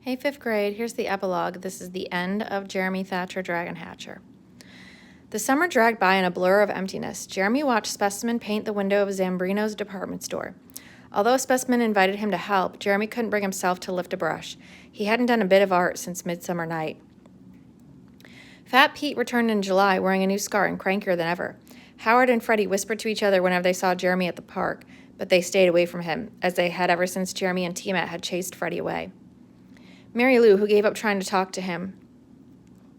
Hey, 5th grade, here's the epilogue. This is the end of Jeremy Thatcher Dragon Hatcher. The summer dragged by in a blur of emptiness. Jeremy watched Specimen paint the window of Zambrino's department store. Although Specimen invited him to help, Jeremy couldn't bring himself to lift a brush. He hadn't done a bit of art since Midsummer Night. Fat Pete returned in July wearing a new scar and crankier than ever. Howard and Freddie whispered to each other whenever they saw Jeremy at the park, but they stayed away from him, as they had ever since Jeremy and T-Matt had chased Freddie away. Mary Lou, who gave up trying to talk to him,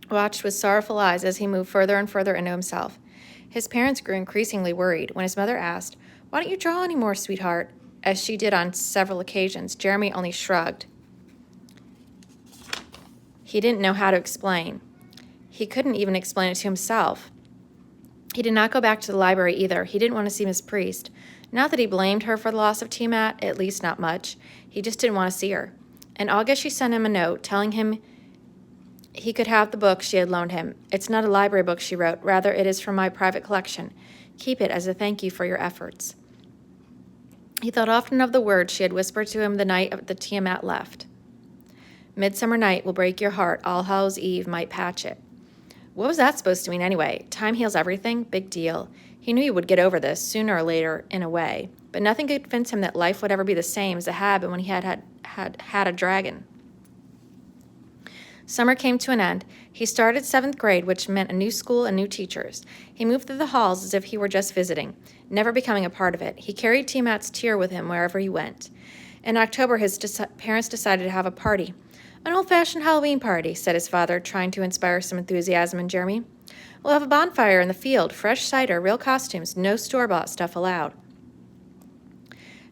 watched with sorrowful eyes as he moved further and further into himself. His parents grew increasingly worried when his mother asked, "Why don't you draw anymore, sweetheart?" As she did on several occasions, Jeremy only shrugged. He didn't know how to explain. He couldn't even explain it to himself. He did not go back to the library either. He didn't want to see Miss Priest. Not that he blamed her for the loss of T-Matt, at least not much. He just didn't want to see her. In August, she sent him a note telling him he could have the book she had loaned him. "It's not a library book," she wrote. "Rather, it is from my private collection. Keep it as a thank you for your efforts." He thought often of the words she had whispered to him the night that Tiamat left. "Midsummer Night will break your heart. All Hallows Eve might patch it." What was that supposed to mean anyway? Time heals everything? Big deal. He knew he would get over this, sooner or later, in a way. But nothing could convince him that life would ever be the same as it had been when he had a dragon. Summer came to an end. He started 7th grade, which meant a new school and new teachers. He moved through the halls as if he were just visiting, never becoming a part of it. He carried T-Matt's tear with him wherever he went. In October, his parents decided to have a party. "An old-fashioned Halloween party," said his father, trying to inspire some enthusiasm in Jeremy. "We'll have a bonfire in the field, fresh cider, real costumes, no store-bought stuff allowed."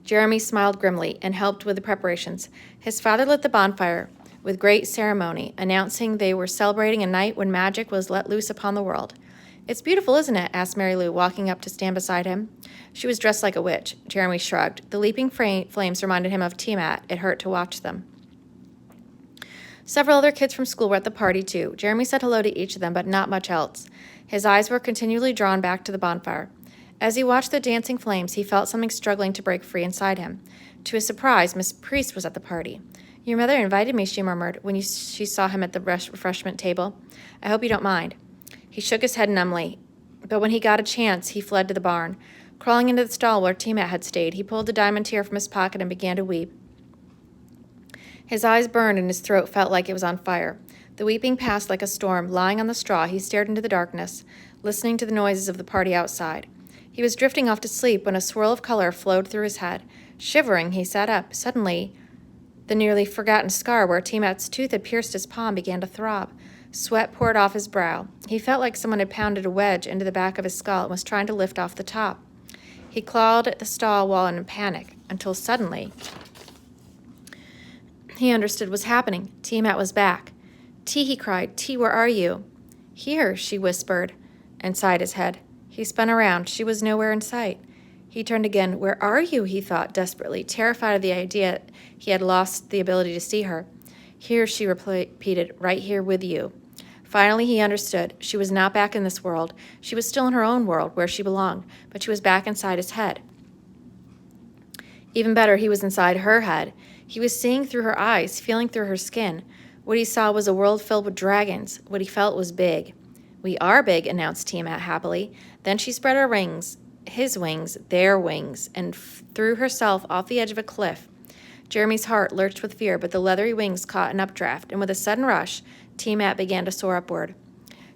Jeremy smiled grimly and helped with the preparations. His father lit the bonfire with great ceremony, announcing they were celebrating a night when magic was let loose upon the world. "It's beautiful, isn't it?" asked Mary Lou, walking up to stand beside him. She was dressed like a witch. Jeremy shrugged. The leaping flames reminded him of T-Matt. It hurt to watch them. Several other kids from school were at the party, too. Jeremy said hello to each of them, but not much else. His eyes were continually drawn back to the bonfire. As he watched the dancing flames, he felt something struggling to break free inside him. To his surprise, Miss Priest was at the party. "Your mother invited me," she murmured when she saw him at the refreshment table. "I hope you don't mind." He shook his head numbly, but when he got a chance, he fled to the barn. Crawling into the stall where T-Matt had stayed, he pulled the diamond tear from his pocket and began to weep. His eyes burned and his throat felt like it was on fire. The weeping passed like a storm. Lying on the straw, he stared into the darkness, listening to the noises of the party outside. He was drifting off to sleep when a swirl of color flowed through his head. Shivering, he sat up. Suddenly, the nearly forgotten scar where T-Matt's tooth had pierced his palm began to throb. Sweat poured off his brow. He felt like someone had pounded a wedge into the back of his skull and was trying to lift off the top. He clawed at the stall wall in a panic, until suddenly he understood what was happening. T-Matt was back. "T," he cried. "T, where are you?" "Here," she whispered, inside his head. He spun around. She was nowhere in sight. He turned again. "Where are you?" he thought desperately, terrified of the idea he had lost the ability to see her. "Here," she repeated, "right here with you." Finally, he understood. She was not back in this world. She was still in her own world, where she belonged, but she was back inside his head. Even better, he was inside her head. He was seeing through her eyes, feeling through her skin. What he saw was a world filled with dragons. What he felt was big. "We are big," announced T-Matt happily. Then she spread her wings, his wings, their wings, and threw herself off the edge of a cliff. Jeremy's heart lurched with fear, but the leathery wings caught an updraft, and with a sudden rush, T-Matt began to soar upward.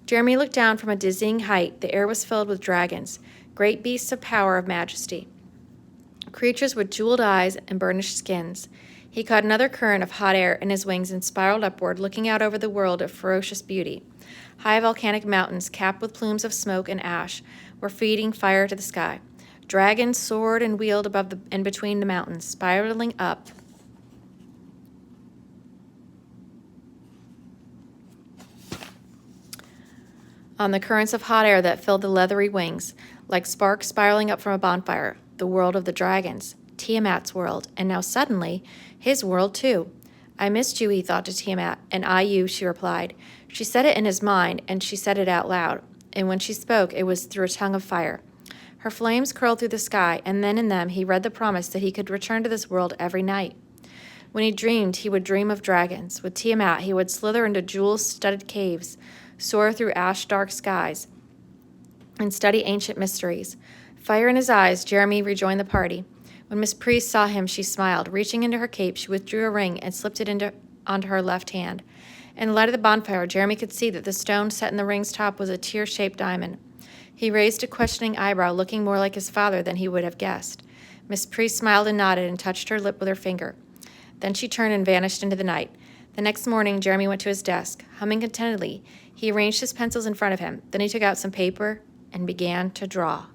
Jeremy looked down from a dizzying height. The air was filled with dragons, great beasts of power, of majesty. Creatures with jeweled eyes and burnished skins. He caught another current of hot air in his wings and spiraled upward, looking out over the world of ferocious beauty. High volcanic mountains, capped with plumes of smoke and ash, were feeding fire to the sky. Dragons soared and wheeled above and between the mountains, spiraling up on the currents of hot air that filled the leathery wings, like sparks spiraling up from a bonfire. The world of the dragons, Tiamat's world, and now suddenly, his world too. "I missed you," he thought to Tiamat, "and I you," she replied. She said it in his mind, and she said it out loud, and when she spoke, it was through a tongue of fire. Her flames curled through the sky, and then in them he read the promise that he could return to this world every night. When he dreamed, he would dream of dragons. With Tiamat, he would slither into jewel-studded caves, soar through ash-dark skies, and study ancient mysteries. Fire in his eyes, Jeremy rejoined the party. When Miss Priest saw him, she smiled. Reaching into her cape, she withdrew a ring and slipped it onto her left hand. In the light of the bonfire, Jeremy could see that the stone set in the ring's top was a tear-shaped diamond. He raised a questioning eyebrow, looking more like his father than he would have guessed. Miss Priest smiled and nodded and touched her lip with her finger. Then she turned and vanished into the night. The next morning, Jeremy went to his desk. Humming contentedly, he arranged his pencils in front of him. Then he took out some paper and began to draw.